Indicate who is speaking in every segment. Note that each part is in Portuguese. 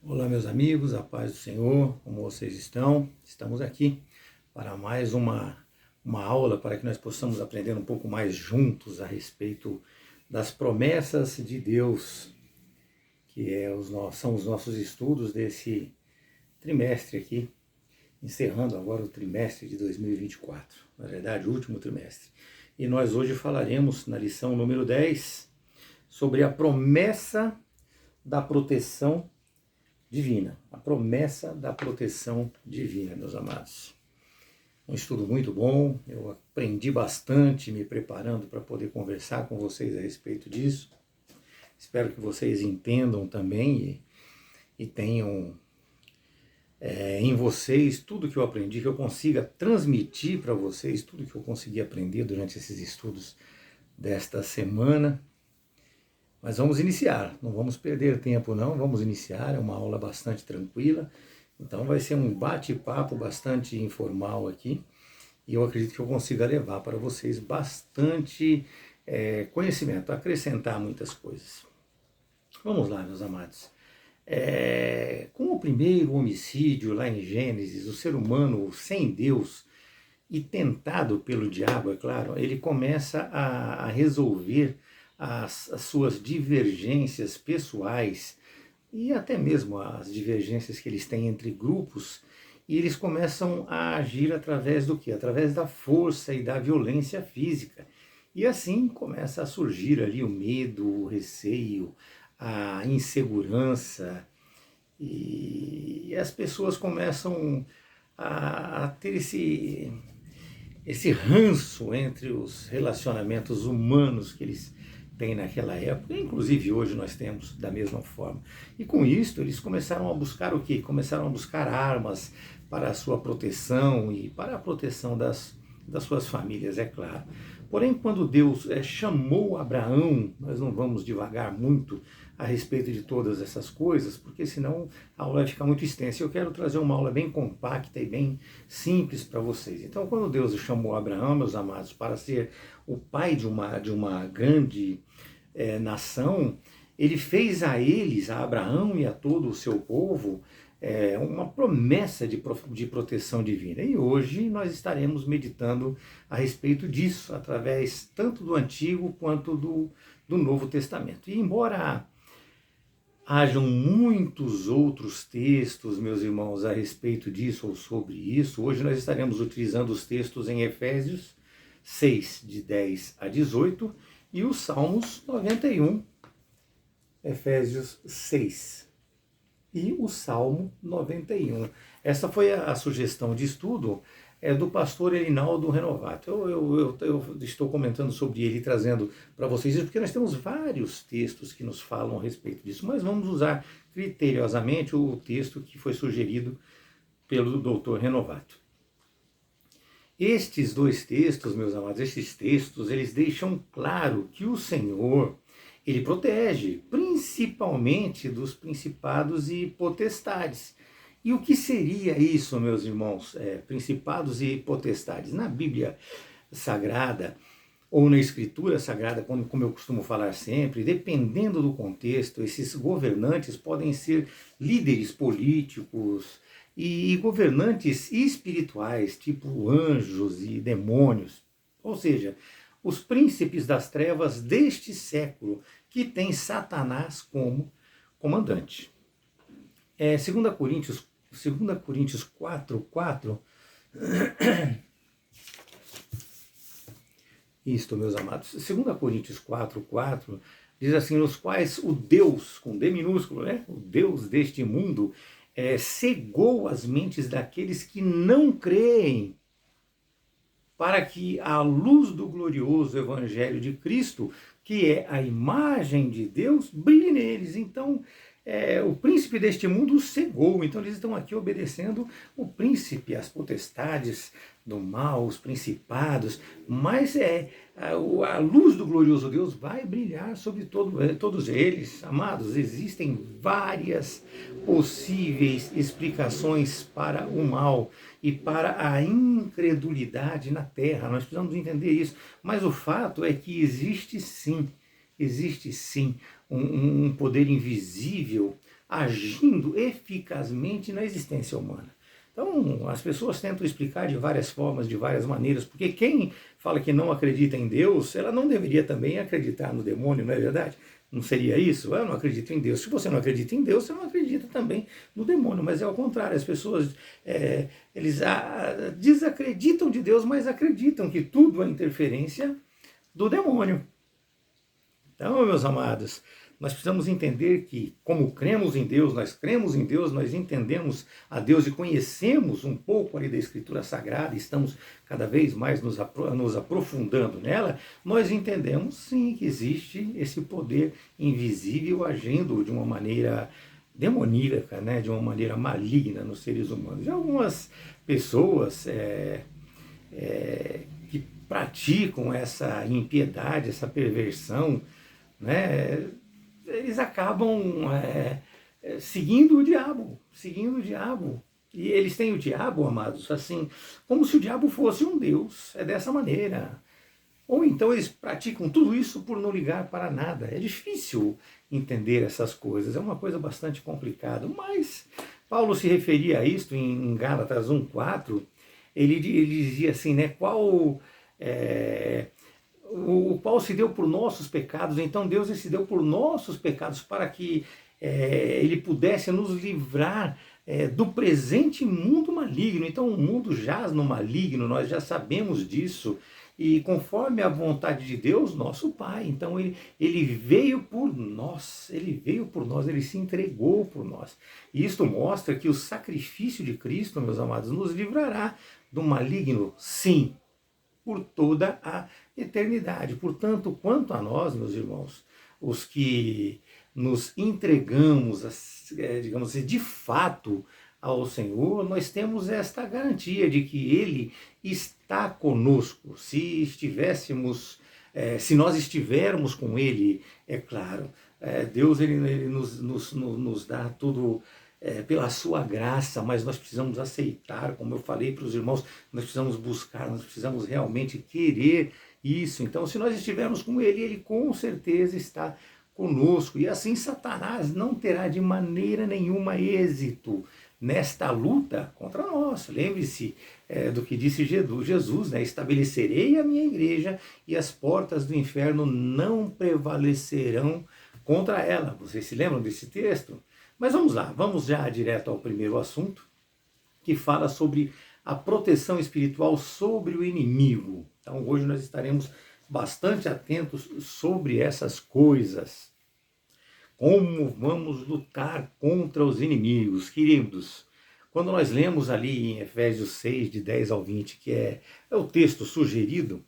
Speaker 1: Olá, meus amigos, a paz do Senhor, como vocês estão? Estamos aqui para mais uma aula para que nós possamos aprender um pouco mais juntos a respeito das promessas de Deus, que são os nossos estudos desse trimestre aqui, encerrando agora o trimestre de 2024, na verdade, o último trimestre. E nós hoje falaremos, na lição número 10, sobre a promessa da proteção divina, a promessa da proteção divina, meus amados. Um estudo muito bom, eu aprendi bastante me preparando para poder conversar com vocês a respeito disso. Espero que vocês entendam também e tenham em vocês tudo que eu aprendi, que eu consiga transmitir para vocês tudo que eu consegui aprender durante esses estudos desta semana. Mas vamos iniciar, não vamos perder tempo não, vamos iniciar, é uma aula bastante tranquila, então vai ser um bate-papo bastante informal aqui, e eu acredito que eu consiga levar para vocês bastante conhecimento, acrescentar muitas coisas. Vamos lá, meus amados. Com o primeiro homicídio lá em Gênesis, o ser humano sem Deus e tentado pelo diabo, é claro, ele começa a resolver as suas divergências pessoais e até mesmo as divergências que eles têm entre grupos, e eles começam a agir através do quê? Através da força e da violência física. E assim começa a surgir ali o medo, o receio, a insegurança, e as pessoas começam a ter esse ranço entre os relacionamentos humanos que eles tem naquela época, inclusive hoje nós temos da mesma forma. E com isso eles começaram a buscar o quê? Começaram a buscar armas para a sua proteção e para a proteção das suas famílias, é claro. Porém, quando Deus chamou Abraão, nós não vamos divagar muito a respeito de todas essas coisas, porque senão a aula vai ficar muito extensa. Eu quero trazer uma aula bem compacta e bem simples para vocês. Então, quando Deus chamou Abraão, meus amados, para ser o pai de uma grande nação, ele fez a eles, a Abraão e a todo o seu povo, uma promessa de proteção divina. E hoje nós estaremos meditando a respeito disso, através tanto do Antigo quanto do Novo Testamento. E embora hajam muitos outros textos, meus irmãos, a respeito disso ou sobre isso, hoje nós estaremos utilizando os textos em Efésios 6, de 10 a 18, e os Salmos 91, Efésios 6 e o Salmo 91. Essa foi a sugestão de estudo do pastor Erinaldo Renovato. Eu estou comentando sobre ele, trazendo para vocês isso, porque nós temos vários textos que nos falam a respeito disso, mas vamos usar criteriosamente o texto que foi sugerido pelo doutor Renovato. Estes dois textos, meus amados, estes textos, eles deixam claro que o Senhor, ele protege, principalmente dos principados e potestades. E o que seria isso, meus irmãos? Principados e potestades. Na Bíblia Sagrada, ou na Escritura Sagrada, como eu costumo falar sempre, dependendo do contexto, esses governantes podem ser líderes políticos e governantes espirituais, tipo anjos e demônios. Ou seja, os príncipes das trevas deste século, que tem Satanás como comandante. 2 Coríntios 4:4. Isto, meus amados. 2 Coríntios 4:4 diz assim: nos quais o Deus, com D minúsculo, o Deus deste mundo, cegou as mentes daqueles que não creem, para que a luz do glorioso Evangelho de Cristo, que é a imagem de Deus, brilhe neles. Então, o príncipe deste mundo os cegou. Então, eles estão aqui obedecendo o príncipe, as potestades do mal, os principados. Mas a luz do glorioso Deus vai brilhar sobre todos eles. Amados, existem várias possíveis explicações para o mal e para a incredulidade na terra. Nós precisamos entender isso. Mas o fato é que existe sim um poder invisível agindo eficazmente na existência humana. Então, as pessoas tentam explicar de várias formas, de várias maneiras, porque quem fala que não acredita em Deus, ela não deveria também acreditar no demônio, não é verdade? Não seria isso? Eu não acredito em Deus. Se você não acredita em Deus, você não acredita também no demônio. Mas é ao contrário, as pessoas eles desacreditam de Deus, mas acreditam que tudo é interferência do demônio. Então, meus amados, nós precisamos entender que, como cremos em Deus, nós entendemos a Deus e conhecemos um pouco ali da Escritura Sagrada, e estamos cada vez mais nos aprofundando nela, nós entendemos sim que existe esse poder invisível agindo de uma maneira demoníaca, né, de uma maneira maligna nos seres humanos. E algumas pessoas que praticam essa impiedade, essa perversão, né, eles acabam seguindo o diabo. E eles têm o diabo, amados, assim, como se o diabo fosse um Deus. É dessa maneira. Ou então eles praticam tudo isso por não ligar para nada. É difícil entender essas coisas, é uma coisa bastante complicada. Mas Paulo se referia a isto em Gálatas 1,4. Ele dizia assim, né, o qual se deu por nossos pecados. Então Deus se deu por nossos pecados para que Ele pudesse nos livrar do presente mundo maligno. Então o mundo jaz no maligno, nós já sabemos disso, e conforme a vontade de Deus, nosso Pai. Então ele veio por nós, ele se entregou por nós. E isto mostra que o sacrifício de Cristo, meus amados, nos livrará do maligno, sim, por toda a eternidade. Portanto, quanto a nós, meus irmãos, os que nos entregamos, digamos assim, de fato ao Senhor, nós temos esta garantia de que Ele está conosco. Se nós estivermos com Ele, é claro, Deus ele nos dá tudo pela sua graça, mas nós precisamos aceitar, como eu falei para os irmãos, nós precisamos buscar, nós precisamos realmente querer isso. Então, se nós estivermos com Ele, Ele com certeza está conosco. E assim Satanás não terá de maneira nenhuma êxito nesta luta contra nós. Lembre-se do que disse Jesus, né? Estabelecerei a minha igreja e as portas do inferno não prevalecerão contra ela. Vocês se lembram desse texto? Mas vamos lá, vamos já direto ao primeiro assunto, que fala sobre a proteção espiritual sobre o inimigo. Então hoje nós estaremos bastante atentos sobre essas coisas. Como vamos lutar contra os inimigos, queridos? Quando nós lemos ali em Efésios 6, de 10 ao 20, que é o texto sugerido,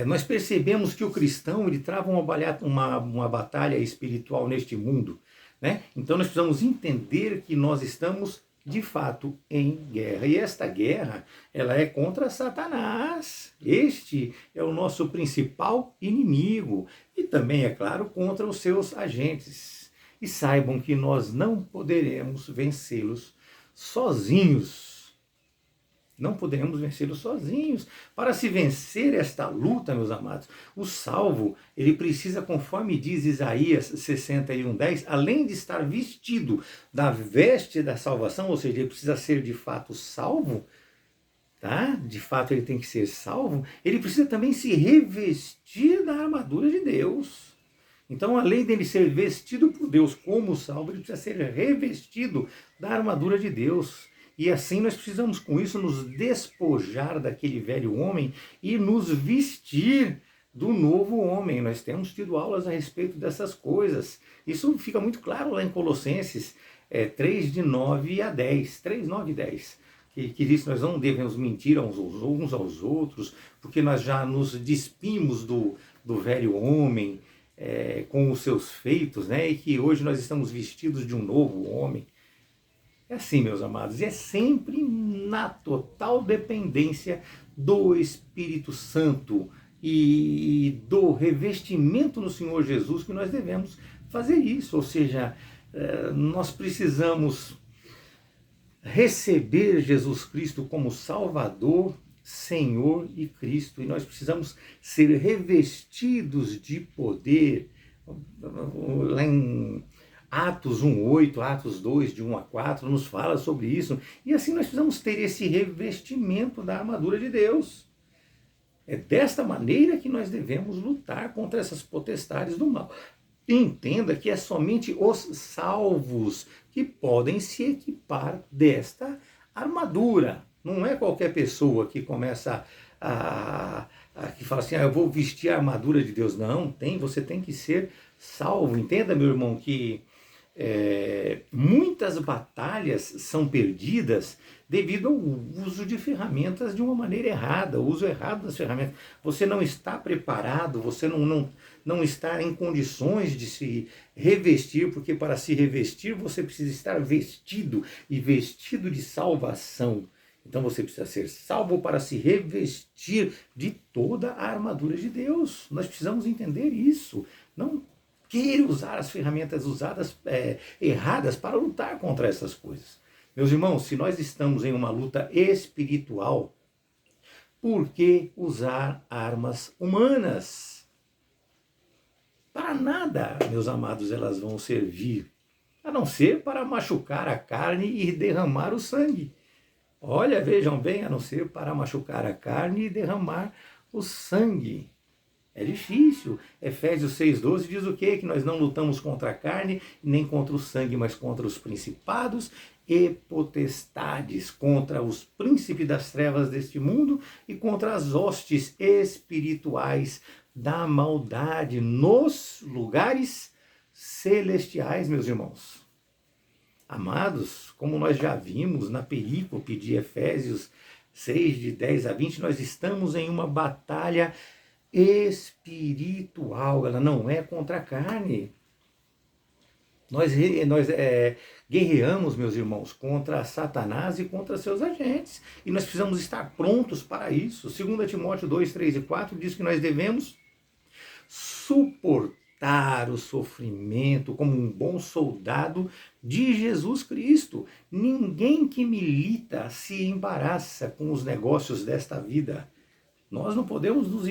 Speaker 1: nós percebemos que o cristão ele trava uma batalha espiritual neste mundo, né? Então nós precisamos entender que nós estamos de fato em guerra, e esta guerra ela é contra Satanás. Este é o nosso principal inimigo, e também, é claro, contra os seus agentes. E saibam que nós não poderemos vencê-los sozinhos. Não poderemos vencê-los sozinhos. Para se vencer esta luta, meus amados, o salvo, ele precisa, conforme diz Isaías 61:10, além de estar vestido da veste da salvação, ou seja, ele precisa ser de fato salvo, tá? De fato ele tem que ser salvo, ele precisa também se revestir da armadura de Deus. Então, além dele ser vestido por Deus como salvo, ele precisa ser revestido da armadura de Deus. E assim nós precisamos, com isso, nos despojar daquele velho homem e nos vestir do novo homem. Nós temos tido aulas a respeito dessas coisas. Isso fica muito claro lá em Colossenses 3, de 9 a 10. 3, 9 e 10. Que diz que nós não devemos mentir uns aos outros, porque nós já nos despimos do velho homem com os seus feitos, né? E que hoje nós estamos vestidos de um novo homem. É assim, meus amados, e é sempre na total dependência do Espírito Santo e do revestimento no Senhor Jesus que nós devemos fazer isso. Ou seja, nós precisamos receber Jesus Cristo como Salvador, Senhor e Cristo, e nós precisamos ser revestidos de poder. Lá em Atos 1:8, Atos 2, de 1 a 4, nos fala sobre isso. E assim nós precisamos ter esse revestimento da armadura de Deus. É desta maneira que nós devemos lutar contra essas potestades do mal. Entenda que é somente os salvos que podem se equipar desta armadura. Não é qualquer pessoa que começa que fala assim, eu vou vestir a armadura de Deus. Não, você tem que ser salvo. Entenda, meu irmão, que muitas batalhas são perdidas devido ao uso de ferramentas de uma maneira errada, o uso errado das ferramentas. Você não está preparado, você não está em condições de se revestir, porque para se revestir você precisa estar vestido, e vestido de salvação. Então você precisa ser salvo para se revestir de toda a armadura de Deus. Nós precisamos entender isso. Não queira usar as ferramentas usadas erradas para lutar contra essas coisas. Meus irmãos, se nós estamos em uma luta espiritual, por que usar armas humanas? Para nada, meus amados, elas vão servir, a não ser para machucar a carne e derramar o sangue. Olha, vejam bem, a não ser para machucar a carne e derramar o sangue. É difícil. Efésios 6,12 diz o quê? Que nós não lutamos contra a carne, nem contra o sangue, mas contra os principados e potestades, contra os príncipes das trevas deste mundo e contra as hostes espirituais da maldade nos lugares celestiais, meus irmãos. Amados, como nós já vimos na perícope de Efésios 6, de 10 a 20, nós estamos em uma batalha espiritual, ela não é contra a carne. Nós guerreamos, meus irmãos, contra Satanás e contra seus agentes, e nós precisamos estar prontos para isso. 2 Timóteo 2, 3 e 4 diz que nós devemos suportar o sofrimento como um bom soldado de Jesus Cristo. Ninguém que milita se embaraça com os negócios desta vida. Nós não podemos nos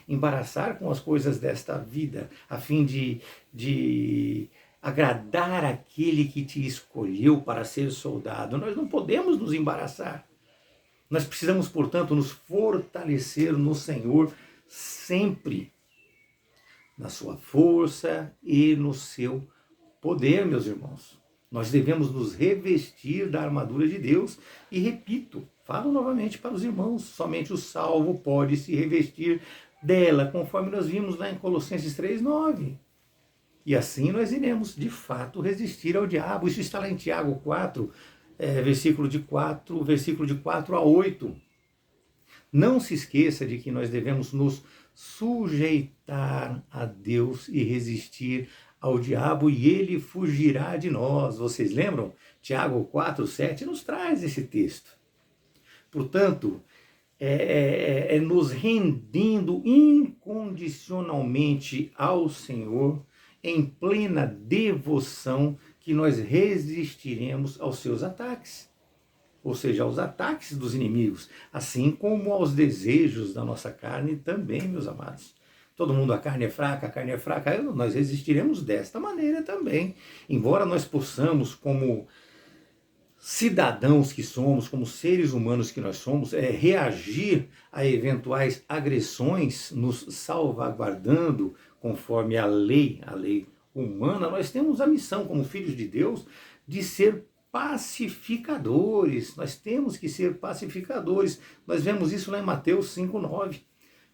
Speaker 1: embaraçar com as coisas desta vida, a fim de agradar aquele que te escolheu para ser soldado. Nós não podemos nos embaraçar. Nós precisamos, portanto, nos fortalecer no Senhor sempre, na sua força e no seu poder, meus irmãos. Nós devemos nos revestir da armadura de Deus e, repito, falo novamente para os irmãos, somente o salvo pode se revestir dela, conforme nós vimos lá em Colossenses 3:9. E assim nós iremos, de fato, resistir ao diabo. Isso está lá em Tiago 4, versículo de 4 a 8. Não se esqueça de que nós devemos nos sujeitar a Deus e resistir ao diabo, e ele fugirá de nós. Vocês lembram? Tiago 4:7 nos traz esse texto. Portanto, nos rendendo incondicionalmente ao Senhor, em plena devoção, que nós resistiremos aos seus ataques. Ou seja, aos ataques dos inimigos, assim como aos desejos da nossa carne também, meus amados. Todo mundo, a carne é fraca, nós resistiremos desta maneira também. Embora nós possamos, como cidadãos que somos, como seres humanos que nós somos, reagir a eventuais agressões, nos salvaguardando conforme a lei humana, nós temos a missão, como filhos de Deus, de ser pacificadores. Nós temos que ser pacificadores. Nós vemos isso lá em Mateus 5:9.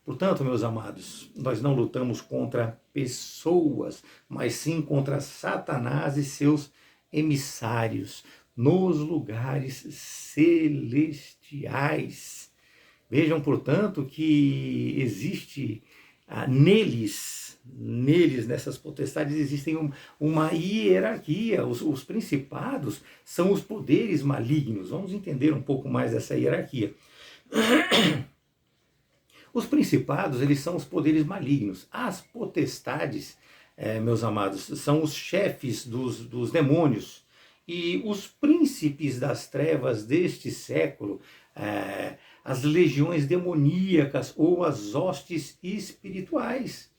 Speaker 1: Portanto, meus amados, nós não lutamos contra pessoas, mas sim contra Satanás e seus emissários nos lugares celestiais. Vejam, portanto, que existe neles, nessas potestades, existem uma hierarquia. Os principados são os poderes malignos. Vamos entender um pouco mais dessa hierarquia. Os principados, eles são os poderes malignos. As potestades, meus amados, são os chefes dos demônios. E os príncipes das trevas deste século, as legiões demoníacas ou as hostes espirituais.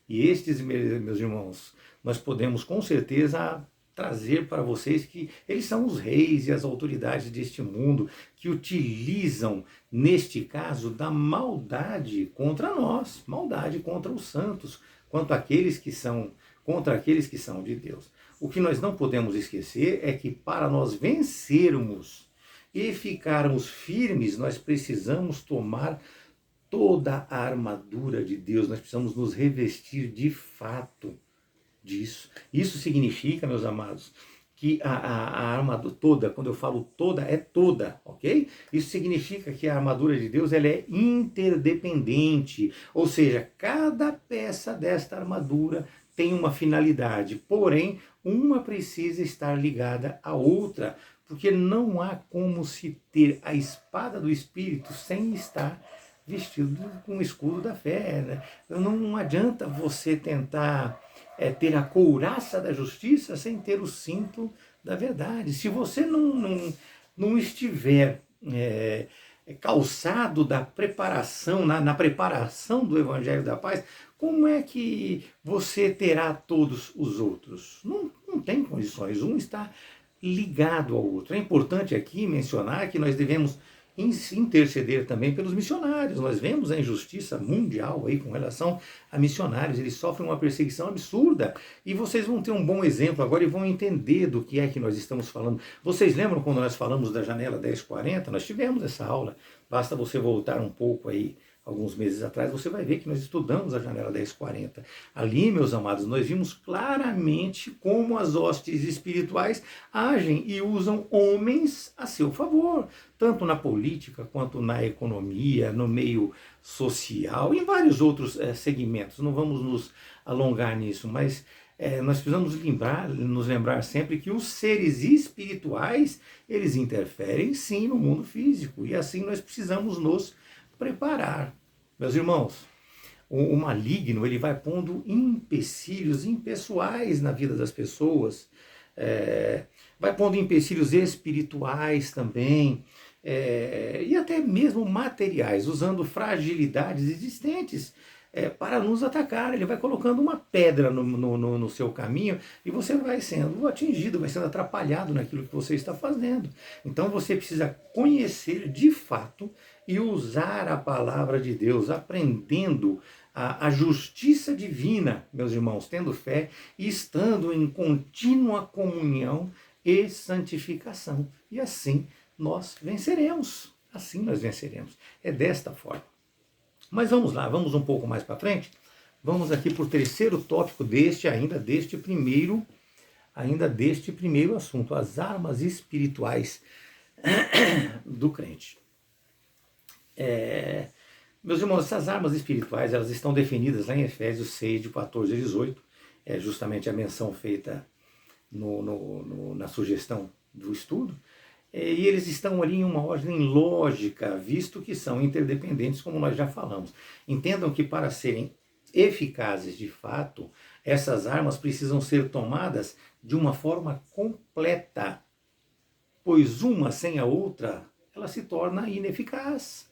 Speaker 1: E estes, meus irmãos, nós podemos com certeza trazer para vocês que eles são os reis e as autoridades deste mundo que utilizam, neste caso, da maldade contra nós, maldade contra os santos, quanto aqueles que são, contra aqueles que são de Deus. O que nós não podemos esquecer é que para nós vencermos e ficarmos firmes, nós precisamos tomar toda a armadura de Deus, nós precisamos nos revestir de fato disso. Isso significa, meus amados, que a armadura toda, quando eu falo toda, é toda, ok? Isso significa que a armadura de Deus ela é interdependente, ou seja, cada peça desta armadura tem uma finalidade, porém, uma precisa estar ligada à outra, porque não há como se ter a espada do Espírito sem estar vestido com o escudo da fé. Né? Não adianta você tentar ter a couraça da justiça sem ter o cinto da verdade. Se você não estiver calçado da preparação, na preparação do Evangelho da Paz, como é que você terá todos os outros? Não tem condições, um está ligado ao outro. É importante aqui mencionar que nós devemos interceder também pelos missionários. Nós vemos a injustiça mundial aí com relação a missionários, eles sofrem uma perseguição absurda, e vocês vão ter um bom exemplo agora e vão entender do que é que nós estamos falando. Vocês lembram quando nós falamos da janela 1040? Nós tivemos essa aula, basta você voltar um pouco aí, alguns meses atrás, você vai ver que nós estudamos a janela 1040. Ali, meus amados, nós vimos claramente como as hostes espirituais agem e usam homens a seu favor, tanto na política quanto na economia, no meio social, em vários outros segmentos. Não vamos nos alongar nisso, mas nós precisamos nos lembrar sempre que os seres espirituais, eles interferem sim no mundo físico, e assim nós precisamos nos preparar. Meus irmãos, o maligno ele vai pondo empecilhos impessoais na vida das pessoas, vai pondo empecilhos espirituais também, e até mesmo materiais, usando fragilidades existentes para nos atacar. Ele vai colocando uma pedra no seu caminho e você vai sendo atingido, vai sendo atrapalhado naquilo que você está fazendo. Então você precisa conhecer de fato e usar a palavra de Deus, aprendendo a justiça divina, meus irmãos, tendo fé e estando em contínua comunhão e santificação. E assim nós venceremos. Assim nós venceremos. É desta forma. Mas vamos lá, vamos um pouco mais para frente. Vamos aqui para o terceiro tópico deste primeiro assunto, as armas espirituais do crente. Meus irmãos, essas armas espirituais, elas estão definidas lá em Efésios 6, de 14 a 18, é justamente a menção feita na sugestão do estudo, e eles estão ali em uma ordem lógica, visto que são interdependentes, como nós já falamos. Entendam que para serem eficazes de fato, essas armas precisam ser tomadas de uma forma completa, pois uma sem a outra, ela se torna ineficaz.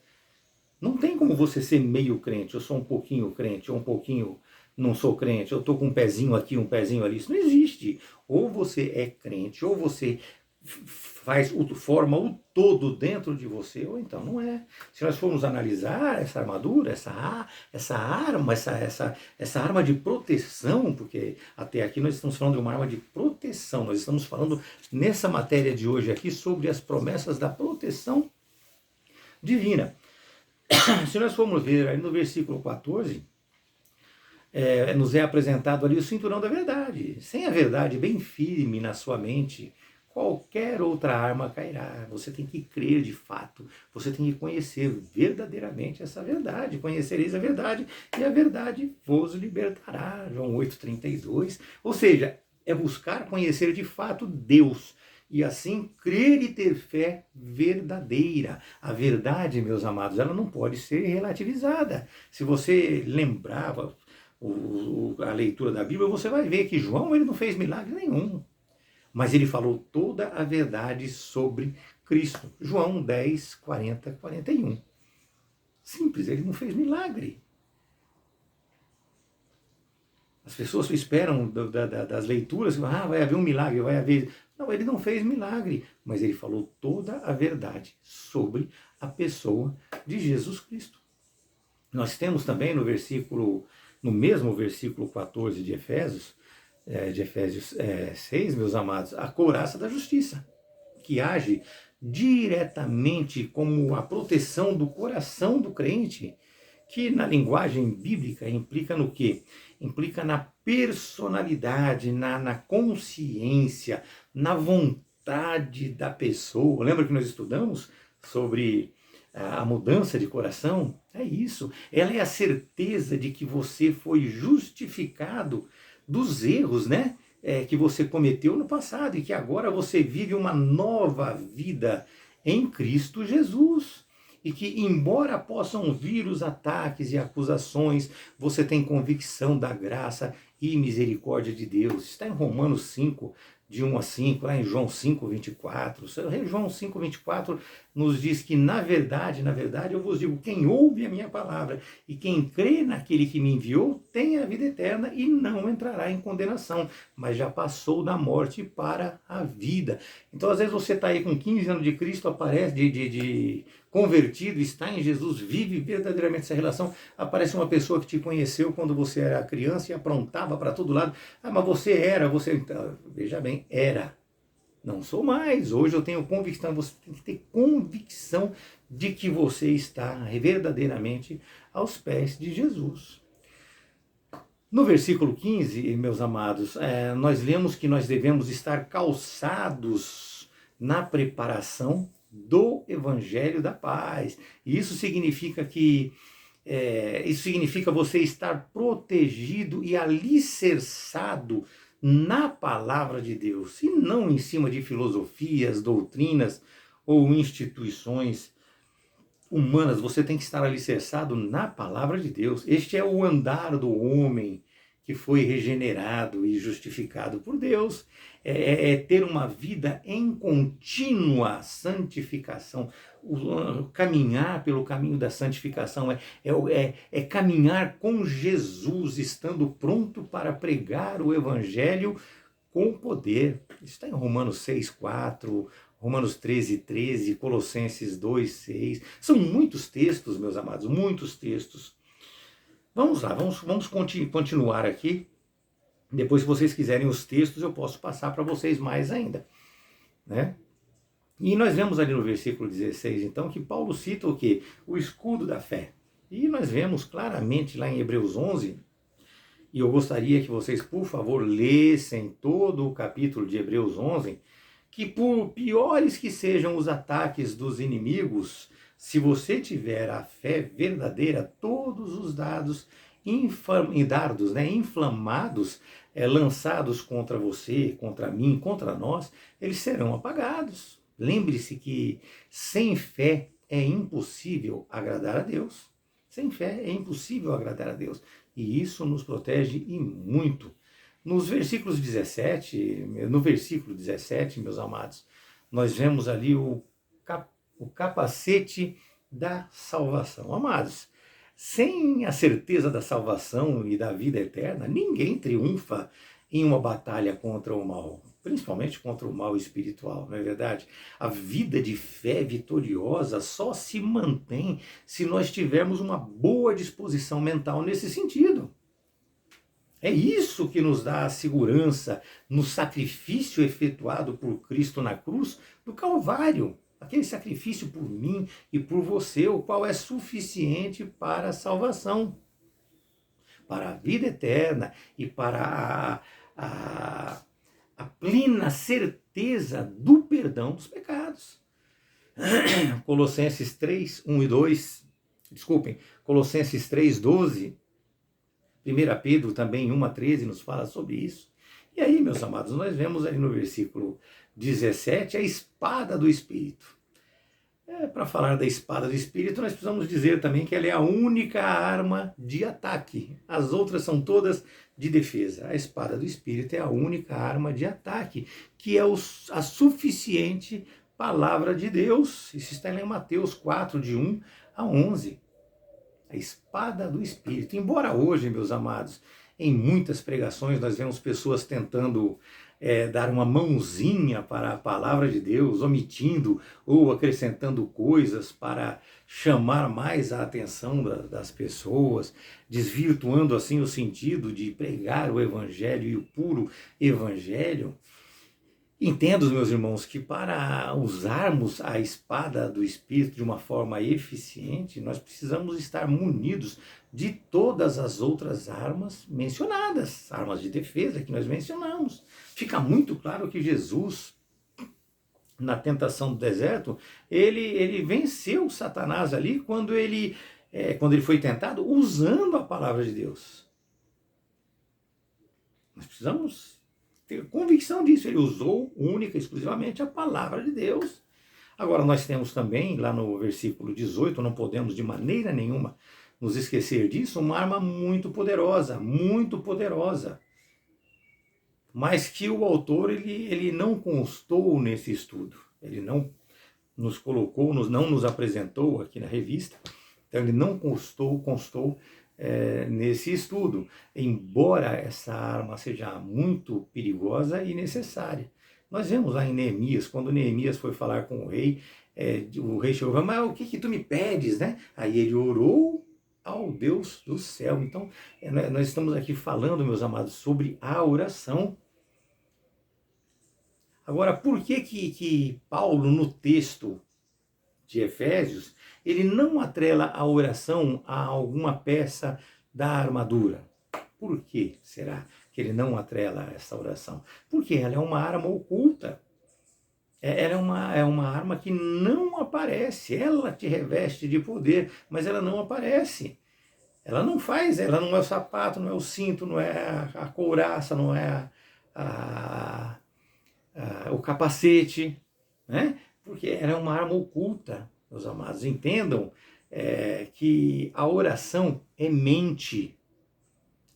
Speaker 1: Não tem como você ser meio crente, eu sou um pouquinho crente, ou um pouquinho não sou crente, eu estou com um pezinho aqui, um pezinho ali. Isso não existe. Ou você é crente, ou você forma o todo dentro de você, ou então não é. Se nós formos analisar essa armadura, essa arma de proteção, porque até aqui nós estamos falando de uma arma de proteção, nós estamos falando nessa matéria de hoje aqui sobre as promessas da proteção divina. Se nós formos ver aí no versículo 14, nos é apresentado ali o cinturão da verdade. Sem a verdade bem firme na sua mente, qualquer outra arma cairá. Você tem que crer de fato, você tem que conhecer verdadeiramente essa verdade. Conhecereis a verdade e a verdade vos libertará. João 8,32. Ou seja, é buscar conhecer de fato Deus. E assim crer e ter fé verdadeira. A verdade, meus amados, ela não pode ser relativizada. Se você lembrava a leitura da Bíblia, você vai ver que João ele não fez milagre nenhum. Mas ele falou toda a verdade sobre Cristo. João 10, 40, 41. Simples, ele não fez milagre. As pessoas esperam das leituras, vai haver um milagre, vai haver... Não, ele não fez milagre, mas ele falou toda a verdade sobre a pessoa de Jesus Cristo. Nós temos também no mesmo versículo 14 de Efésios 6, meus amados, a couraça da justiça, que age diretamente como a proteção do coração do crente, que na linguagem bíblica implica no quê? Implica na personalidade, na consciência, na vontade da pessoa. Lembra que nós estudamos sobre a mudança de coração? É isso. Ela é a certeza de que você foi justificado dos erros, né? Que você cometeu no passado e que agora você vive uma nova vida em Cristo Jesus. E que, embora possam vir os ataques e acusações, você tem convicção da graça e misericórdia de Deus. Está em Romanos 5, de 1 a 5, lá em João 5, 24. João 5, 24 nos diz que, na verdade, eu vos digo, quem ouve a minha palavra e quem crê naquele que me enviou, tem a vida eterna e não entrará em condenação, mas já passou da morte para a vida. Então, às vezes, você está aí com 15 anos de Cristo, aparece de convertido, está em Jesus, vive verdadeiramente essa relação, aparece uma pessoa que te conheceu quando você era criança e aprontava para todo lado. Mas você... Veja bem, era. Não sou mais. Hoje eu tenho convicção, você tem que ter convicção de que você está verdadeiramente aos pés de Jesus. No versículo 15, meus amados, nós lemos que nós devemos estar calçados na preparação do Evangelho da Paz. E isso significa você estar protegido e alicerçado na palavra de Deus, e não em cima de filosofias, doutrinas ou instituições humanas. Você tem que estar alicerçado na palavra de Deus. Este é o andar do homem que foi regenerado e justificado por Deus. É ter uma vida em contínua santificação. Caminhar pelo caminho da santificação é caminhar com Jesus, estando pronto para pregar o Evangelho com poder. Isso está em Romanos 6, 4, Romanos 13, 13, Colossenses 2, 6. São muitos textos, meus amados, muitos textos. Vamos lá, vamos continuar aqui. Depois, se vocês quiserem os textos, eu posso passar para vocês mais ainda, né? E nós vemos ali no versículo 16, então, que Paulo cita o quê? O escudo da fé. E nós vemos claramente lá em Hebreus 11, e eu gostaria que vocês, por favor, lessem todo o capítulo de Hebreus 11, que por piores que sejam os ataques dos inimigos, se você tiver a fé verdadeira, todos os dardos inflamados, lançados contra você, contra mim, contra nós, eles serão apagados. Lembre-se que sem fé é impossível agradar a Deus. Sem fé é impossível agradar a Deus. E isso nos protege e muito. No versículo 17, meus amados, nós vemos ali o capacete da salvação. Amados, sem a certeza da salvação e da vida eterna, ninguém triunfa em uma batalha contra o mal, principalmente contra o mal espiritual, não é verdade? A vida de fé vitoriosa só se mantém se nós tivermos uma boa disposição mental nesse sentido. É isso que nos dá a segurança no sacrifício efetuado por Cristo na cruz do Calvário. Aquele sacrifício por mim e por você, o qual é suficiente para a salvação, para a vida eterna e para a plena certeza do perdão dos pecados. Colossenses 3, 1 e 2, Colossenses 3, 12, 1 Pedro também 1 a 13 nos fala sobre isso. E aí, meus amados, nós vemos ali no versículo 17 a espada do Espírito. Para falar da espada do Espírito, nós precisamos dizer também que ela é a única arma de ataque. As outras são todas de defesa. A espada do Espírito é a única arma de ataque, que é a suficiente palavra de Deus. Isso está em Mateus 4, de 1 a 11. A espada do Espírito. Embora hoje, meus amados, Em muitas pregações nós vemos pessoas tentando dar uma mãozinha para a palavra de Deus, omitindo ou acrescentando coisas para chamar mais a atenção das pessoas, desvirtuando assim o sentido de pregar o evangelho e o puro evangelho. Entendo, meus irmãos, que para usarmos a espada do Espírito de uma forma eficiente, nós precisamos estar munidos de todas as outras armas mencionadas, armas de defesa que nós mencionamos. Fica muito claro que Jesus, na tentação do deserto, ele venceu Satanás ali quando ele foi tentado usando a palavra de Deus. Nós precisamos ter convicção disso. Ele usou única e exclusivamente a palavra de Deus. Agora nós temos também, lá no versículo 18, não podemos de maneira nenhuma nos esquecer disso, uma arma muito poderosa, mas que o autor ele não constou nesse estudo. Ele não nos colocou, não nos apresentou aqui na revista, então ele não constou nesse estudo, embora essa arma seja muito perigosa e necessária. Nós vemos lá em Neemias, quando Neemias foi falar com o rei chegou e falou, mas o que tu me pedes, né? Aí ele orou ao Deus do céu. Então, nós estamos aqui falando, meus amados, sobre a oração. Agora, por que Paulo, no texto de Efésios, ele não atrela a oração a alguma peça da armadura? Por que será que ele não atrela essa oração? Porque ela é uma arma oculta. Ela é uma arma que não aparece. Ela te reveste de poder, mas ela não aparece. Ela não é o sapato, não é o cinto, não é a couraça, não é o capacete, né? Porque ela é uma arma oculta, meus amados. Entendam que a oração é mente.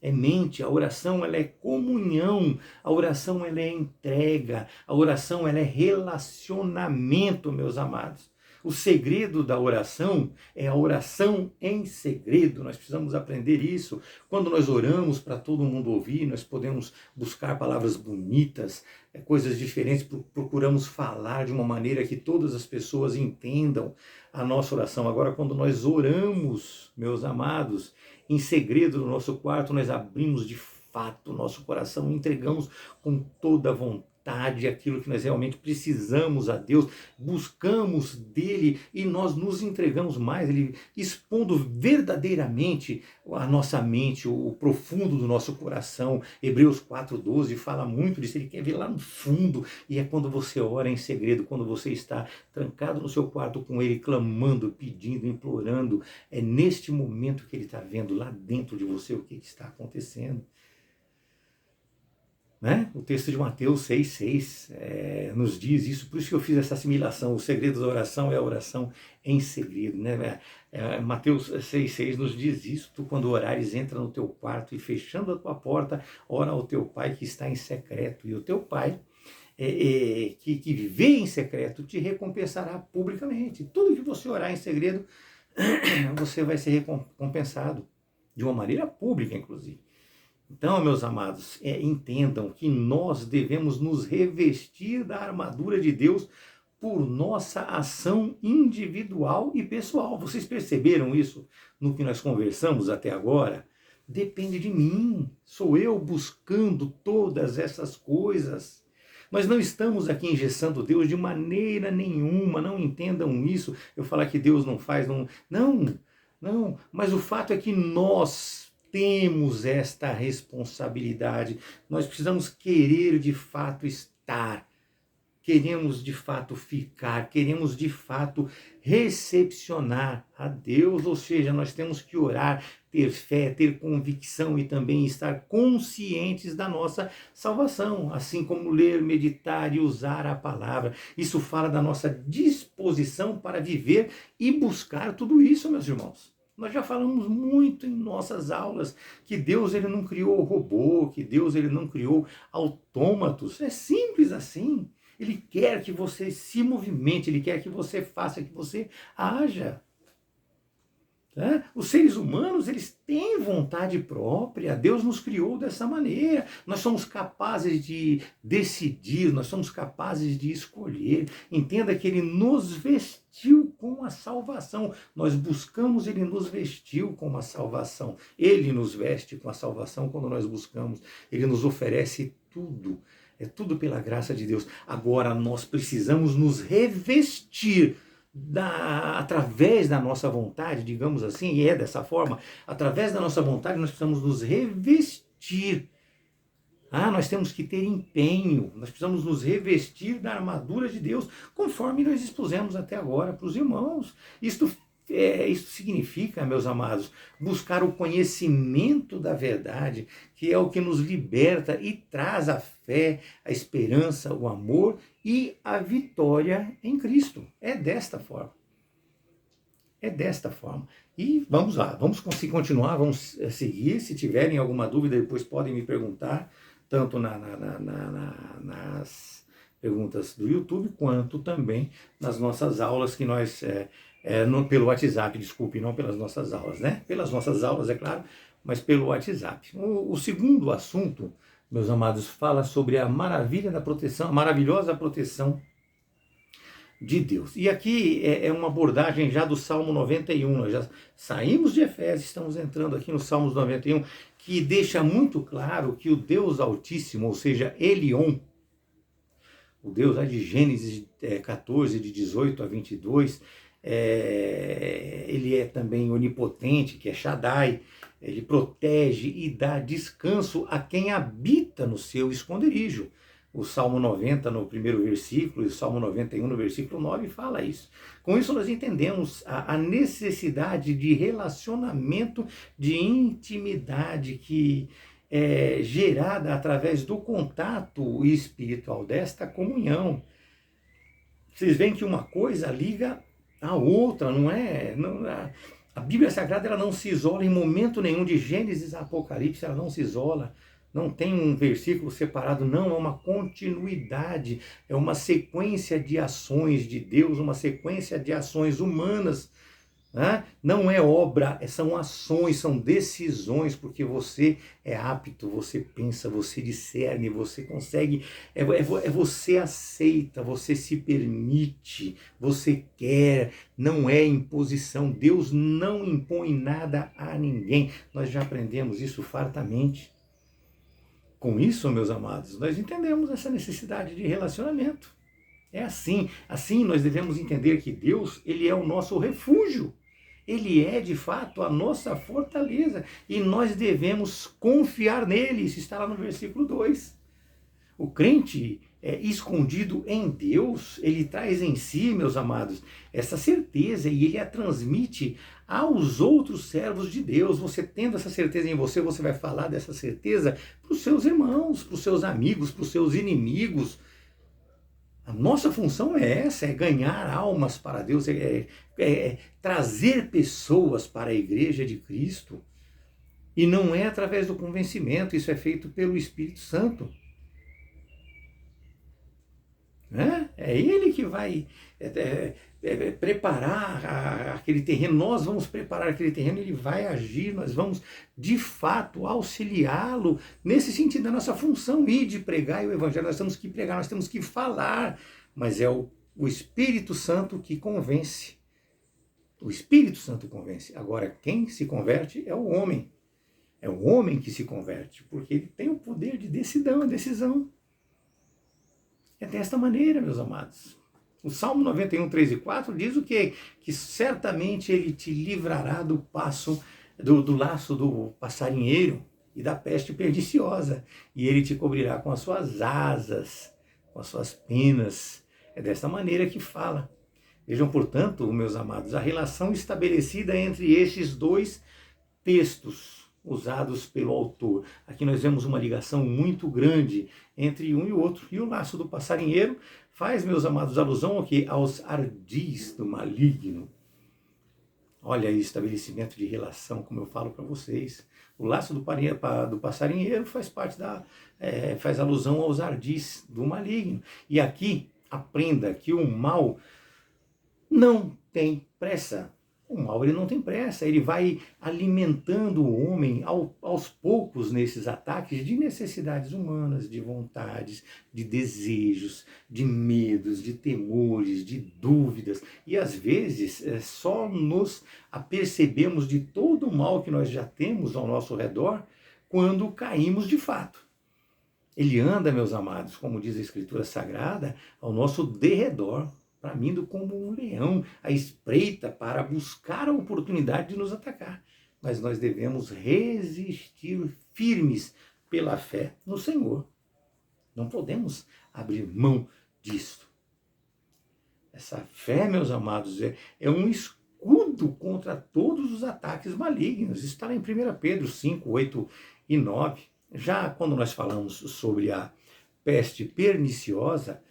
Speaker 1: É mente, a oração ela é comunhão, a oração ela é entrega, a oração ela é relacionamento, meus amados. O segredo da oração é a oração em segredo. Nós precisamos aprender isso. Quando nós oramos para todo mundo ouvir, nós podemos buscar palavras bonitas, coisas diferentes, procuramos falar de uma maneira que todas as pessoas entendam a nossa oração. Agora, quando nós oramos, meus amados, em segredo no nosso quarto, nós abrimos de fato o nosso coração, entregamos com toda a vontade aquilo que nós realmente precisamos a Deus, buscamos dele e nós nos entregamos mais, ele expondo verdadeiramente a nossa mente, o profundo do nosso coração. Hebreus 4:12 fala muito disso, ele quer ver lá no fundo, e é quando você ora em segredo, quando você está trancado no seu quarto com ele, clamando, pedindo, implorando, é neste momento que ele está vendo lá dentro de você o que está acontecendo. Né? O texto de Mateus 6,6 nos diz isso, por isso que eu fiz essa assimilação. O segredo da oração é a oração em segredo. Né? Mateus 6,6 nos diz isso: tu, quando orares, entra no teu quarto e, fechando a tua porta, ora ao teu pai que está em secreto, e o teu pai que vê em secreto te recompensará publicamente. Tudo que você orar em segredo, você vai ser recompensado de uma maneira pública, inclusive. Então, meus amados, entendam que nós devemos nos revestir da armadura de Deus por nossa ação individual e pessoal. Vocês perceberam isso no que nós conversamos até agora? Depende de mim, sou eu buscando todas essas coisas. Nós não estamos aqui engessando Deus de maneira nenhuma, não entendam isso. Eu falar que Deus não faz, não, mas o fato é que nós temos esta responsabilidade, nós precisamos querer de fato estar, queremos de fato ficar, queremos de fato recepcionar a Deus, ou seja, nós temos que orar, ter fé, ter convicção e também estar conscientes da nossa salvação, assim como ler, meditar e usar a palavra. Isso fala da nossa disposição para viver e buscar tudo isso, meus irmãos. Nós já falamos muito em nossas aulas que Deus ele não criou robô, que Deus ele não criou autômatos. É simples assim. Ele quer que você se movimente, ele quer que você faça, que você haja. né? Os seres humanos, eles têm vontade própria, Deus nos criou dessa maneira, nós somos capazes de decidir, nós somos capazes de escolher. Entenda que Ele nos vestiu com a salvação, nós buscamos, Ele nos vestiu com a salvação, Ele nos veste com a salvação quando nós buscamos, Ele nos oferece tudo, é tudo pela graça de Deus. Agora nós precisamos nos revestir através da nossa vontade, digamos assim, e é dessa forma, através da nossa vontade nós precisamos nos revestir. Nós temos que ter empenho, nós precisamos nos revestir da armadura de Deus, conforme nós expusemos até agora para os irmãos. Isso significa, meus amados, buscar o conhecimento da verdade, que é o que nos liberta e traz a fé, a esperança, o amor e a vitória em Cristo. É desta forma. É desta forma. E vamos lá, vamos continuar, vamos seguir. Se tiverem alguma dúvida, depois podem me perguntar, tanto nas perguntas do YouTube, quanto também nas nossas aulas que nós... pelo WhatsApp, desculpe, não pelas nossas aulas, né? Pelas nossas aulas, é claro, mas pelo WhatsApp. O segundo assunto, meus amados, fala sobre a maravilha da proteção, a maravilhosa proteção de Deus. E aqui é uma abordagem já do Salmo 91, nós já saímos de Efésios, estamos entrando aqui no Salmos 91, que deixa muito claro que o Deus Altíssimo, ou seja, Elion, o Deus lá de Gênesis 14, de 18 a 22, ele é também onipotente, que é Shaddai, ele protege e dá descanso a quem habita no seu esconderijo. O Salmo 90 no primeiro versículo e o Salmo 91 no versículo 9 fala isso. Com isso nós entendemos a necessidade de relacionamento, de intimidade que é gerada através do contato espiritual, desta comunhão. Vocês veem que uma coisa liga a outra, não é? A Bíblia Sagrada ela não se isola em momento nenhum, de Gênesis a Apocalipse, ela não se isola, não tem um versículo separado, não, é uma continuidade, é uma sequência de ações de Deus, uma sequência de ações humanas, né? Não é obra, são ações, são decisões, porque você é apto, você pensa, você discerne, você consegue, você aceita, você se permite, você quer, não é imposição. Deus não impõe nada a ninguém, nós já aprendemos isso fartamente. Com isso, meus amados, nós entendemos essa necessidade de relacionamento. É assim nós devemos entender que Deus, ele é o nosso refúgio. Ele é, de fato, a nossa fortaleza. E nós devemos confiar nele. Isso está lá no versículo 2. O crente escondido em Deus, ele traz em si, meus amados, essa certeza e ele a transmite aos outros servos de Deus. Você tendo essa certeza em você, você vai falar dessa certeza para os seus irmãos, para os seus amigos, para os seus inimigos. A nossa função é essa, é ganhar almas para Deus, trazer pessoas para a igreja de Cristo. E não é através do convencimento, isso é feito pelo Espírito Santo. É Ele que vai preparar aquele terreno, nós vamos preparar aquele terreno, Ele vai agir, nós vamos de fato auxiliá-lo nesse sentido da nossa função e de pregar o Evangelho. Nós temos que pregar, nós temos que falar, mas é o Espírito Santo que convence. O Espírito Santo convence. Agora, quem se converte é o homem. É o homem que se converte, porque ele tem o poder de decisão. É desta maneira, meus amados. O Salmo 91, 3 e 4 diz o quê? Que certamente ele te livrará do laço do passarinheiro e da peste perniciosa, e ele te cobrirá com as suas asas, com as suas penas. É desta maneira que fala. Vejam, portanto, meus amados, a relação estabelecida entre estes dois textos usados pelo autor. Aqui nós vemos uma ligação muito grande entre um e o outro. E o laço do passarinheiro faz, meus amados, alusão ao quê? Aos ardis do maligno. Olha aí, estabelecimento de relação, como eu falo para vocês. O laço do passarinheiro faz alusão aos ardis do maligno. E aqui, aprenda que o mal não tem pressa. O mal ele não tem pressa, ele vai alimentando o homem aos poucos nesses ataques de necessidades humanas, de vontades, de desejos, de medos, de temores, de dúvidas. E às vezes só nos apercebemos de todo o mal que nós já temos ao nosso redor quando caímos de fato. Ele anda, meus amados, como diz a Escritura Sagrada, ao nosso derredor, bramindo como um leão, à espreita para buscar a oportunidade de nos atacar. Mas nós devemos resistir firmes pela fé no Senhor. Não podemos abrir mão disso. Essa fé, meus amados, é um escudo contra todos os ataques malignos. Isso está lá em 1 Pedro 5, 8 e 9. Já quando nós falamos sobre a peste perniciosa,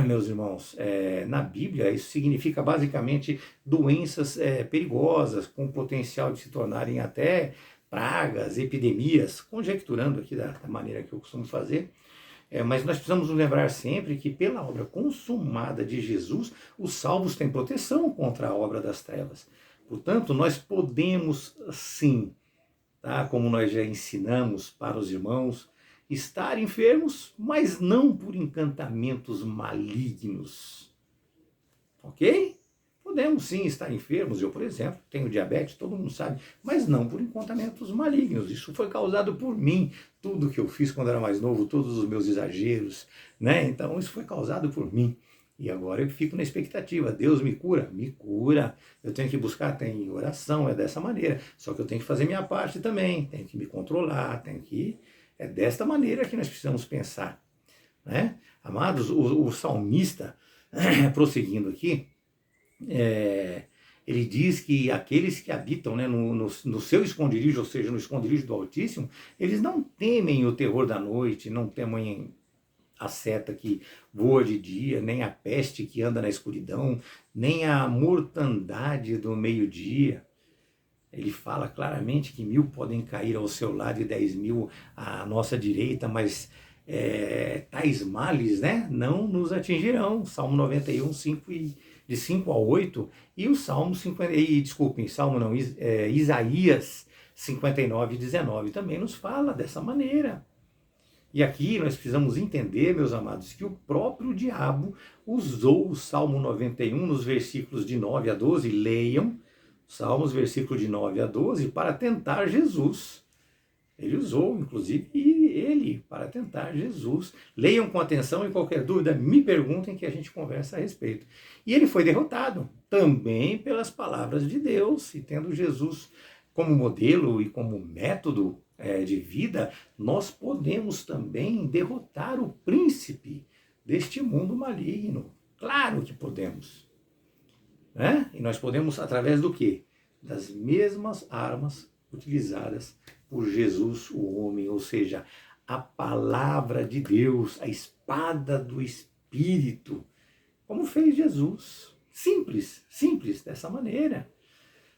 Speaker 1: meus irmãos, na Bíblia isso significa basicamente doenças perigosas, com potencial de se tornarem até pragas, epidemias, conjecturando aqui da maneira que eu costumo fazer. Mas nós precisamos nos lembrar sempre que pela obra consumada de Jesus, os salvos têm proteção contra a obra das trevas. Portanto, nós podemos sim, tá, como nós já ensinamos para os irmãos, estar enfermos, mas não por encantamentos malignos. Ok? Podemos sim estar enfermos. Eu, por exemplo, tenho diabetes, todo mundo sabe, mas não por encantamentos malignos. Isso foi causado por mim. Tudo que eu fiz quando era mais novo, todos os meus exageros, né? Então isso foi causado por mim. E agora eu fico na expectativa. Deus me cura? Me cura. Eu tenho que buscar? Tem oração, é dessa maneira. Só que eu tenho que fazer minha parte também. Tenho que me controlar, tenho que... É desta maneira que nós precisamos pensar, né? Amados, o salmista, prosseguindo aqui, ele diz que aqueles que habitam, né, no seu esconderijo, ou seja, no esconderijo do Altíssimo, eles não temem o terror da noite, não temem a seta que voa de dia, nem a peste que anda na escuridão, nem a mortandade do meio-dia. Ele fala claramente que 1000 podem cair ao seu lado e 10.000 à nossa direita, mas tais males, né, não nos atingirão. Salmo 91, 5 de 5 a 8, e o Salmo 50, Salmo não, Isaías 59, 19 também nos fala dessa maneira. E aqui nós precisamos entender, meus amados, que o próprio diabo usou o Salmo 91 nos versículos de 9 a 12, leiam, Salmos, versículo de 9 a 12, para tentar Jesus. Ele usou, inclusive, ele para tentar Jesus. Leiam com atenção e qualquer dúvida, me perguntem que a gente conversa a respeito. E ele foi derrotado, também pelas palavras de Deus, e tendo Jesus como modelo e como método de vida, nós podemos também derrotar o príncipe deste mundo maligno. Claro que podemos. E nós podemos através do quê? Das mesmas armas utilizadas por Jesus, o homem, ou seja, a palavra de Deus, a espada do Espírito, como fez Jesus. Simples, simples, dessa maneira.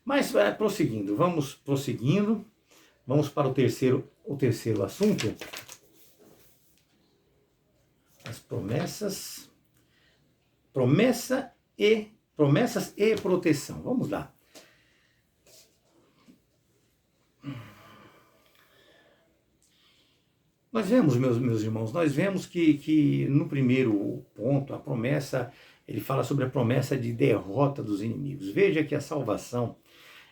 Speaker 1: Mas prosseguindo, vamos para o terceiro assunto. As promessas e proteção. Vamos lá. Nós vemos, meus irmãos, que no primeiro ponto, a promessa, ele fala sobre a promessa de derrota dos inimigos. Veja que a salvação,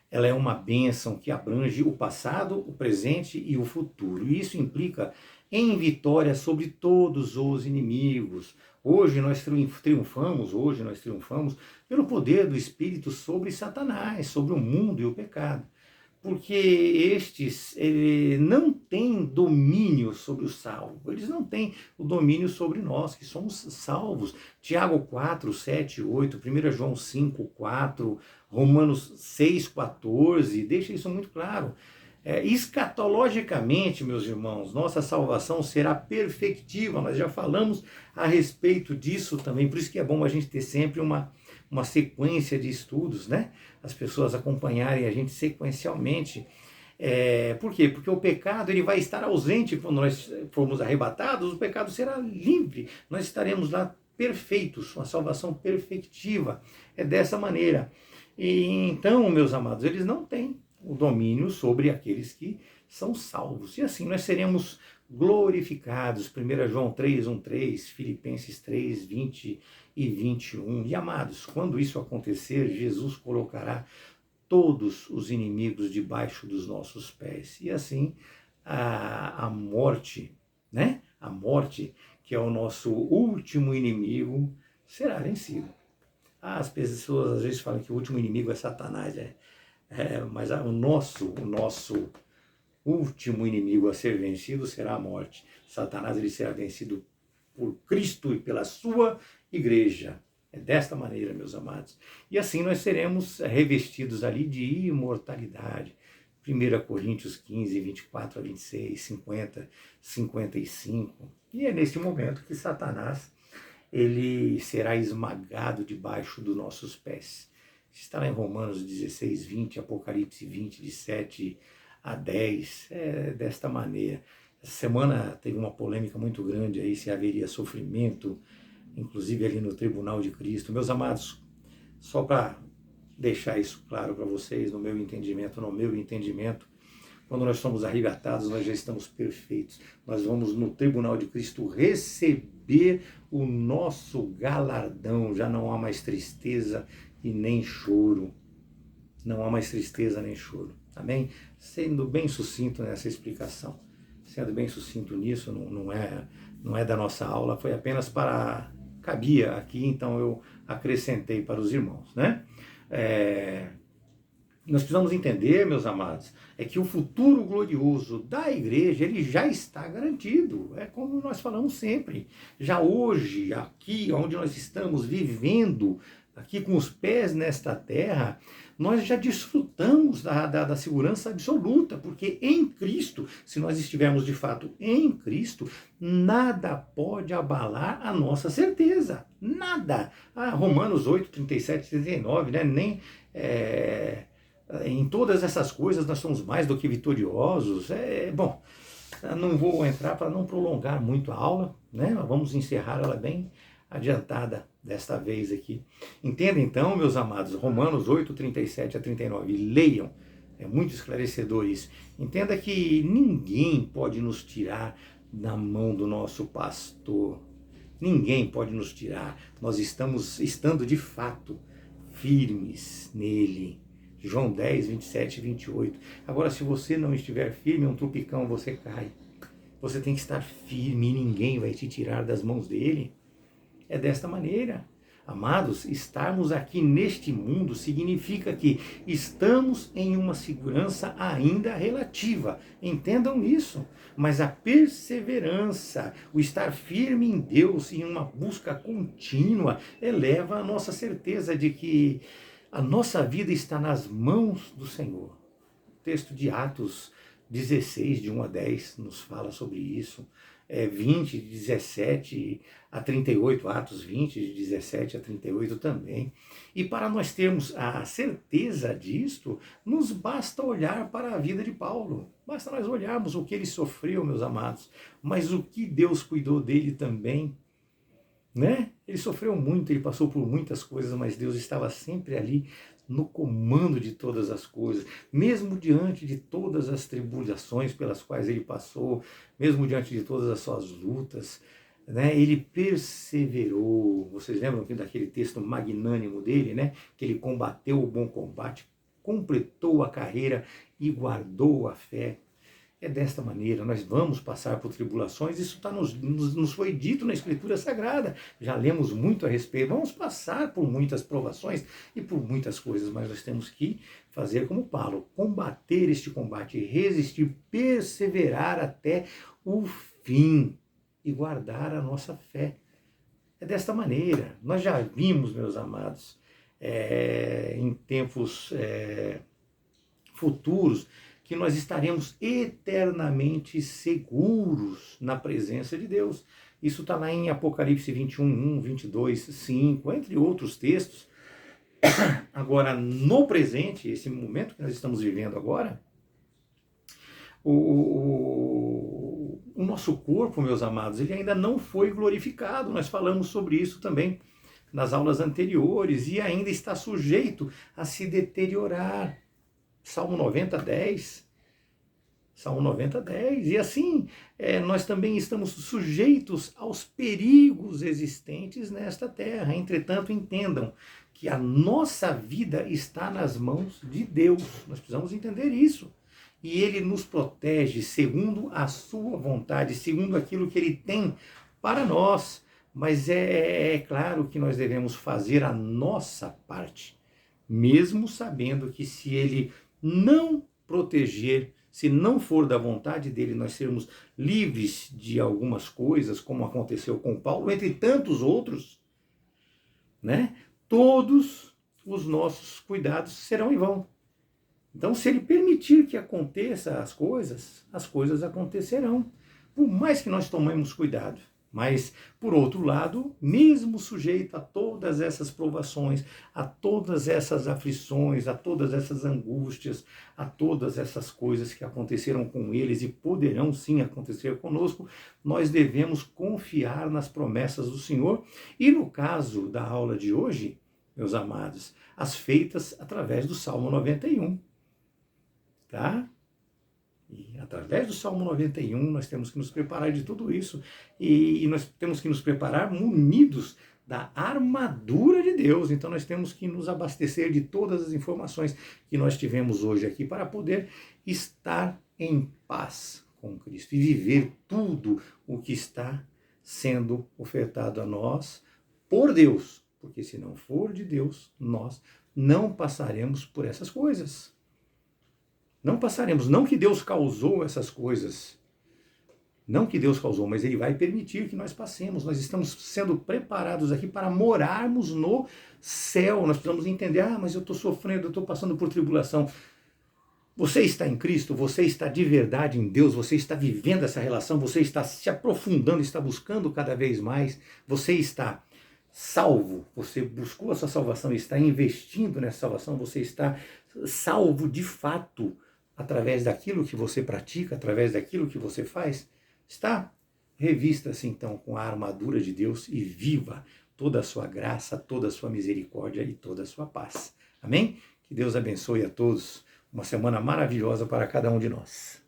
Speaker 1: ela é uma bênção que abrange o passado, o presente e o futuro. E isso implica em vitória sobre todos os inimigos. Hoje nós triunfamos pelo poder do Espírito sobre Satanás, sobre o mundo e o pecado. Porque estes não têm domínio sobre o salvo, eles não têm o domínio sobre nós, que somos salvos. Tiago 4, 7, 8, 1 João 5, 4, Romanos 6, 14, deixa isso muito claro. Escatologicamente, meus irmãos, nossa salvação será perfectiva, nós já falamos a respeito disso também, por isso que é bom a gente ter sempre uma sequência de estudos, né? As pessoas acompanharem a gente sequencialmente. Por quê? Porque o pecado ele vai estar ausente quando nós formos arrebatados, o pecado será livre, nós estaremos lá perfeitos, uma salvação perfectiva. É dessa maneira. E então, meus amados, eles não têm o domínio sobre aqueles que são salvos. E assim nós seremos glorificados. 1 João 3, 1, 3, Filipenses 3, 20 e 21. E amados, quando isso acontecer, Jesus colocará todos os inimigos debaixo dos nossos pés. E assim a morte, né? A morte, que é o nosso último inimigo, será vencido. As pessoas às vezes falam que o último inimigo é Satanás, mas o nosso último inimigo a ser vencido será a morte. Satanás ele será vencido por Cristo e pela sua igreja. É desta maneira, meus amados. E assim nós seremos revestidos ali de imortalidade. 1 Coríntios 15, 24 a 26, 50, 55. E é neste momento que Satanás ele será esmagado debaixo dos nossos pés. Está lá em Romanos 16, 20, Apocalipse 20, de 7 a 10. É desta maneira. Essa semana teve uma polêmica muito grande aí se haveria sofrimento, inclusive ali no Tribunal de Cristo. Meus amados, só para deixar isso claro para vocês, no meu entendimento, quando nós somos arrebatados, nós já estamos perfeitos. Nós vamos no Tribunal de Cristo receber o nosso galardão. Já não há mais tristeza e nem choro. Não há mais tristeza nem choro. Amém? Sendo bem sucinto nessa explicação. Sendo bem sucinto nisso, não é da nossa aula, foi apenas para... cabia aqui, então eu acrescentei para os irmãos, né? Nós precisamos entender, meus amados, é que o futuro glorioso da igreja, ele já está garantido. É como nós falamos sempre. Já hoje, aqui onde nós estamos vivendo, aqui com os pés nesta terra, nós já desfrutamos da segurança absoluta, porque em Cristo, se nós estivermos de fato em Cristo, nada pode abalar a nossa certeza. Nada. Romanos 8, 37, 39, né? Em todas essas coisas nós somos mais do que vitoriosos. Bom, não vou entrar para não prolongar muito a aula, né? Vamos encerrar ela bem adiantada desta vez aqui. Entenda então, meus amados, Romanos 8, 37 a 39, leiam, é muito esclarecedor isso. Entenda que ninguém pode nos tirar da mão do nosso pastor. Ninguém pode nos tirar. Nós estamos estando de fato firmes nele. João 10, 27 e 28. Agora, se você não estiver firme, um tropicão, você cai. Você tem que estar firme e ninguém vai te tirar das mãos dele. É desta maneira. Amados, estarmos aqui neste mundo significa que estamos em uma segurança ainda relativa. Entendam isso. Mas a perseverança, o estar firme em Deus, em uma busca contínua, eleva a nossa certeza de que a nossa vida está nas mãos do Senhor. O texto de Atos 16, de 1 a 10, nos fala sobre isso. 20, de 17 a 38, Atos 20, de 17 a 38 também. E para nós termos a certeza disto, nos basta olhar para a vida de Paulo. Basta nós olharmos o que ele sofreu, meus amados, mas o que Deus cuidou dele também, né? Ele sofreu muito, ele passou por muitas coisas, mas Deus estava sempre ali no comando de todas as coisas, mesmo diante de todas as tribulações pelas quais ele passou, mesmo diante de todas as suas lutas, né? Ele perseverou. Vocês lembram daquele texto magnânimo dele, né? Que ele combateu o bom combate, completou a carreira e guardou a fé. É desta maneira, nós vamos passar por tribulações, isso nos foi dito na Escritura Sagrada, já lemos muito a respeito, vamos passar por muitas provações e por muitas coisas, mas nós temos que fazer como Paulo, combater este combate, resistir, perseverar até o fim e guardar a nossa fé. É desta maneira, nós já vimos, meus amados, em tempos futuros, que nós estaremos eternamente seguros na presença de Deus. Isso está lá em Apocalipse 21, 1, 22, 5, entre outros textos. Agora, no presente, esse momento que nós estamos vivendo agora, o nosso corpo, meus amados, ele ainda não foi glorificado. Nós falamos sobre isso também nas aulas anteriores e ainda está sujeito a se deteriorar. Salmo 90, 10. Salmo 90, 10. E assim, nós também estamos sujeitos aos perigos existentes nesta terra. Entretanto, entendam que a nossa vida está nas mãos de Deus. Nós precisamos entender isso. E Ele nos protege segundo a sua vontade, segundo aquilo que Ele tem para nós. Mas é claro que nós devemos fazer a nossa parte, mesmo sabendo que se Ele não proteger, se não for da vontade dele nós sermos livres de algumas coisas, como aconteceu com Paulo, entre tantos outros, né? Todos os nossos cuidados serão em vão. Então, se ele permitir que aconteça as coisas acontecerão, por mais que nós tomemos cuidado. Mas, por outro lado, mesmo sujeito a todas essas provações, a todas essas aflições, a todas essas angústias, a todas essas coisas que aconteceram com eles e poderão sim acontecer conosco, nós devemos confiar nas promessas do Senhor. E no caso da aula de hoje, meus amados, as feitas através do Salmo 91. Tá? E através do Salmo 91 nós temos que nos preparar de tudo isso e nós temos que nos preparar munidos da armadura de Deus. Então nós temos que nos abastecer de todas as informações que nós tivemos hoje aqui para poder estar em paz com Cristo e viver tudo o que está sendo ofertado a nós por Deus. Porque se não for de Deus, nós não passaremos por essas coisas. Não passaremos, não que Deus causou essas coisas, não que Deus causou, mas Ele vai permitir que nós passemos. Nós estamos sendo preparados aqui para morarmos no céu. Nós precisamos entender, mas eu estou sofrendo, eu estou passando por tribulação. Você está em Cristo, você está de verdade em Deus, você está vivendo essa relação, você está se aprofundando, está buscando cada vez mais, você está salvo, você buscou a sua salvação, está investindo nessa salvação, você está salvo de fato, através daquilo que você pratica, através daquilo que você faz, está? Revista-se então com a armadura de Deus e viva toda a sua graça, toda a sua misericórdia e toda a sua paz. Amém? Que Deus abençoe a todos. Uma semana maravilhosa para cada um de nós.